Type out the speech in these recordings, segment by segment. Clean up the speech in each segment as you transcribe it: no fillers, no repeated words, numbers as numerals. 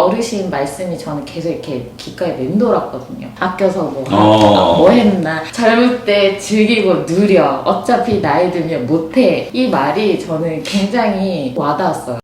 어르신 말씀이 저는 계속 이렇게 귓가에 맴돌았거든요. 아껴서 뭐 하나, 뭐 했나, 젊을 때 즐기고 누려, 어차피 나이 들면 못해. 이 말이 저는 굉장히 와닿았어요.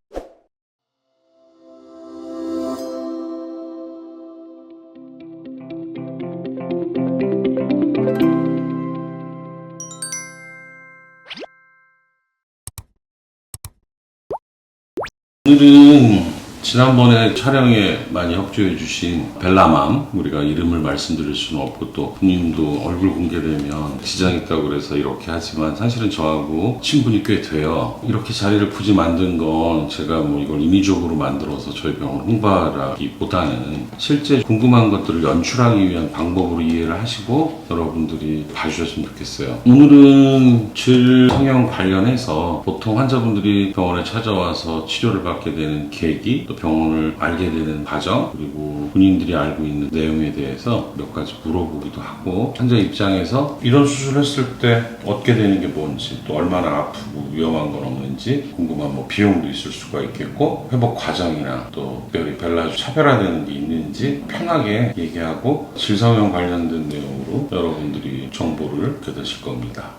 오늘은 지난번에 촬영에 많이 협조해주신 벨라맘, 우리가 이름을 말씀드릴 수는 없고 또 본인도 얼굴 공개되면 지장 있다고 그래서 이렇게 하지만 사실은 저하고 친분이 꽤 돼요. 이렇게 자리를 굳이 만든 건 제가 뭐 이걸 인위적으로 만들어서 저희 병원 홍보하기보다는 실제 궁금한 것들을 연출하기 위한 방법으로 이해를 하시고 여러분들이 봐주셨으면 좋겠어요. 오늘은 질 성형 관련해서 보통 환자분들이 병원에 찾아와서 치료를 받게 되는 계기, 또 병원을 알게 되는 과정, 그리고 본인들이 알고 있는 내용에 대해서 몇 가지 물어보기도 하고, 환자 입장에서 이런 수술을 했을 때 얻게 되는 게 뭔지, 또 얼마나 아프고 위험한 건 없는지 궁금한 뭐 비용도 있을 수가 있겠고, 회복 과정이나 또 특별히 벨라주 차별화되는 게 있는지 편하게 얘기하고 질성형 관련된 내용으로 여러분들이 정보를 얻게 되실 겁니다.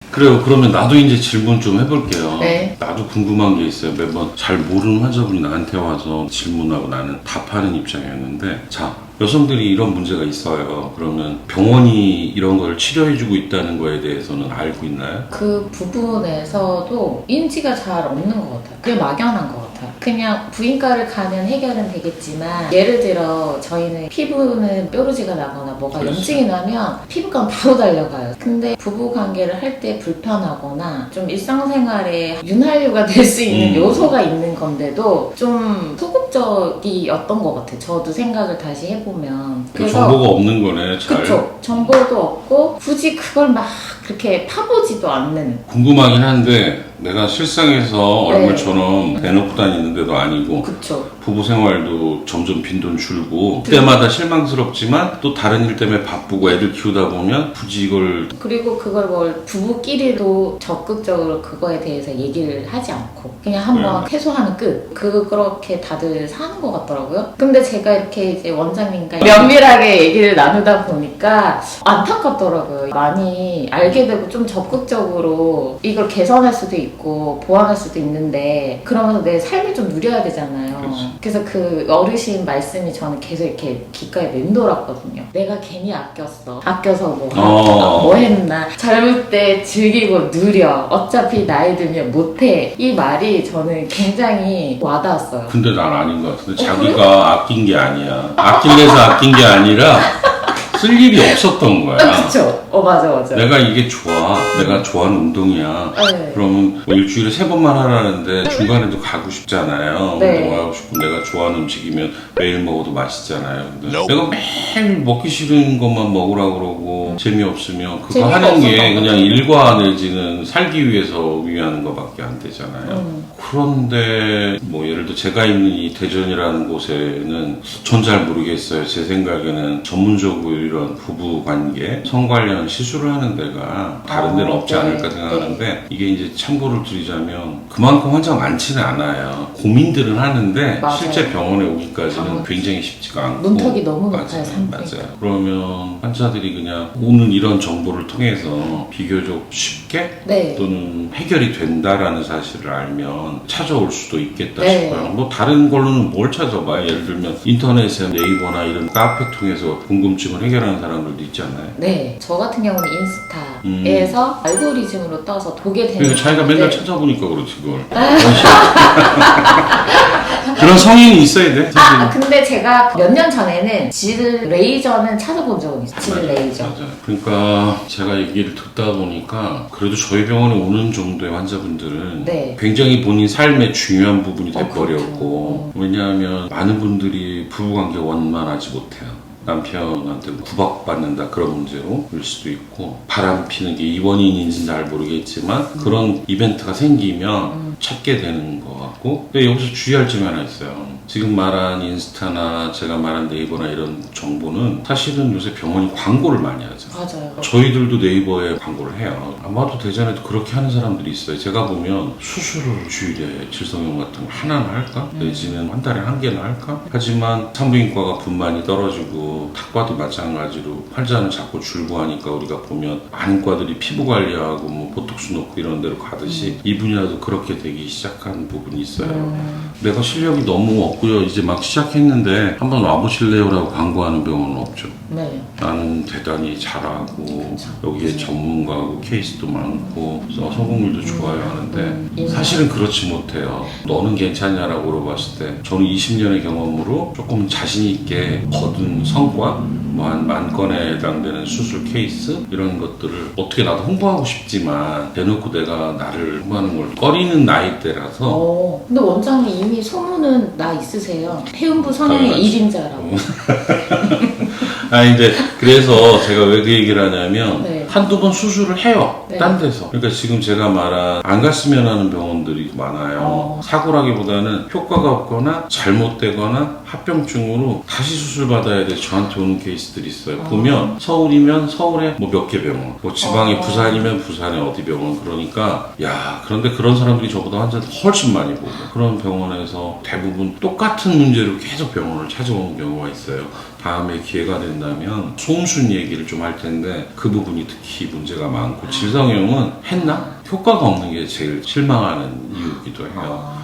그래요. 그러면 나도 이제 질문 좀 해볼게요. 네. 나도 궁금한 게 있어요. 매번 잘 모르는 환자분이 나한테 와서 질문하고 나는 답하는 입장이었는데, 자, 여성들이 이런 문제가 있어요. 그러면 병원이 이런 걸 치료해주고 있다는 거에 대해서는 알고 있나요? 그 부분에서도 인지가 잘 없는 것 같아요. 그게 막연한 것 같아요. 그냥 부인과를 가면 해결은 되겠지만, 예를 들어 저희는 피부는 뾰루지가 나거나 뭐가 그렇죠. 염증이 나면 피부과는 바로 달려가요. 근데 부부관계를 할 때 불편하거나 좀 일상생활에 윤활유가 될 수 있는 요소가 있는 건데도 좀 소극적이었던 것 같아요. 저도 생각을 다시 해보면. 그 정보가 없는 거네. 잘. 그쵸. 정보도 없고 굳이 그걸 막 그렇게 파보지도 않는. 궁금하긴 한데 내가 실상에서 네. 얼굴처럼 대놓고 다니는 데도 아니고 그쵸. 부부 생활도 점점 빈돈 줄고 그때마다 실망스럽지만 또 다른 일 때문에 바쁘고 애들 키우다 보면 굳이 이걸 그리고 그걸 뭘 부부끼리도 적극적으로 그거에 대해서 얘기를 하지 않고 그냥 한번 해소하는 끝. 그렇게 다들 사는 것 같더라고요. 근데 제가 이렇게 이제 원장님과 면밀하게 얘기를 나누다 보니까 안타깝더라고요. 많이 알게 되고 좀 적극적으로 이걸 개선할 수도 있고 보완할 수도 있는데 그러면서 내 삶을 좀 누려야 되잖아요. 그렇지. 그래서 그 어르신 말씀이 저는 계속 이렇게 귓가에 맴돌았거든요. 내가 괜히 아껴서 뭐 하나, 뭐 했나, 젊을 때 즐기고 누려, 어차피 나이 들면 못해. 이 말이 저는 굉장히 와닿았어요. 근데 난 아닌 것 같은데 그래? 자기가 아낀 게 아니야. 아끼려서 아낀 게 아니라 쓸 일이 없었던 거야. 그쵸? 맞아. 내가 이게 좋아. 내가 좋아하는 운동이야. 네. 그러면 뭐 일주일에 3번만 하라는데 중간에도 가고 싶잖아요. 네. 운동을 하고 싶고 내가 좋아하는 음식이면 매일 먹어도 맛있잖아요. 근데 내가 매일 먹기 싫은 것만 먹으라고 그러고 재미없으면 그거 재미가 하는 게 없었던 그냥 거죠. 일과 내지는 살기 위해서 위하는 것밖에 안 되잖아요. 그런데 뭐 예를 들어 제가 있는 이 대전이라는 곳에는 전 잘 모르겠어요. 제 생각에는 전문적으로 이런 부부 관계, 성관련 시술을 하는 데가 다른 데는 없지 네. 않을까 생각하는데 이게 이제 참고를 드리자면 그만큼 환자가 많지는 않아요. 고민들은 하는데 맞아요. 실제 병원에 오기까지는 굉장히 쉽지가 않고 문턱이 너무 높아요, 맞아요. 산부인과. 맞아요. 그러면 환자들이 그냥 오는 이런 정보를 통해서 비교적 쉽게 네. 또는 해결이 된다라는 사실을 알면 찾아올 수도 있겠다 네. 싶어요. 뭐 다른 걸로는 뭘 찾아봐요? 예를 들면 인터넷에 네이버나 이런 카페 통해서 궁금증을 해결하는 사람들도 있지 않나요? 네. 저 같은 경우는 인스타에서 알고리즘으로 떠서 보게 되는. 그러니까 자기가 맨날 건데 찾아보니까 그렇지 그걸. 그런 성인이 있어야 돼. 사실. 근데 제가 몇 년 전에는 질 레이저는 찾아본 적은 있어요. 질 레이저. 맞아요. 그러니까 제가 얘기를 듣다 보니까 그래도 저희 병원에 오는 정도의 환자분들은 네. 굉장히 본인 삶의 중요한 부분이 돼버렸고 그렇죠. 왜냐하면 많은 분들이 부부관계 원만하지 못해요. 남편한테 구박받는다 그런 문제로일 수도 있고 바람 피는 게 이 원인인지는 잘 모르겠지만 그런 이벤트가 생기면 찾게 되는 것 같고, 근데 여기서 주의할 점이 하나 있어요. 지금 말한 인스타나 제가 말한 네이버나 이런 정보는 사실은 요새 병원이 광고를 많이 하죠. 맞아요. 저희들도 네이버에 광고를 해요. 아마도 대전에도 그렇게 하는 사람들이 있어요. 제가 보면 수술을 주일에 질성형 같은 거 하나는 할까? 내지는 한 달에 한 개는 할까? 하지만 산부인과가 분만이 떨어지고 탁과도 마찬가지로 팔자는 자꾸 줄고 하니까 우리가 보면 많은 과들이 피부 관리하고 뭐 보톡스 놓고 이런 데로 가듯이 이 분야도 그렇게 되기 시작한 부분이 있어요. 내가 실력이 너무 없고요. 이제 막 시작했는데 한번 와보실래요라고 광고하는 병원은 없죠. 네. 나는 대단히 잘하고 여기에 전문가고 케이스도 많고 성공률도 좋아요 하는데 사실은 그렇지 못해요. 너는 괜찮냐라고 물어봤을 때 저는 20년의 경험으로 조금 자신 있게 거둔 성과 뭐 한 10,000건에 해당되는 수술 케이스 이런 것들을 어떻게 나도 홍보하고 싶지만 대놓고 내가 나를 홍보하는 걸 꺼리는 나이대라서 근데 원장님 이미 소문은 나 있으세요. 해운부 선영의 당연하지. 1인자라고. 이제 그래서 제가 왜 그 얘기를 하냐면 네. 한두 번 수술을 해요. 네. 딴 데서. 그러니까 지금 제가 말한 안 갔으면 하는 병원들이 많아요. 사고라기보다는 효과가 없거나 잘못되거나 합병증으로 다시 수술 받아야 돼 저한테 오는 케이스들이 있어요. 보면 서울이면 서울에 뭐 몇 개 병원, 뭐 지방이 부산이면 부산에 어디 병원. 그러니까 야, 그런데 그런 사람들이 저보다 환자들 훨씬 많이 보고 그런 병원에서 대부분 똑같은 문제로 계속 병원을 찾아오는 경우가 있어요. 다음에 기회가 된다면 송순 얘기를 좀 할 텐데 그 부분이 특히 문제가 많고 질성형은 했나? 효과가 없는 게 제일 실망하는 이유이기도 해요.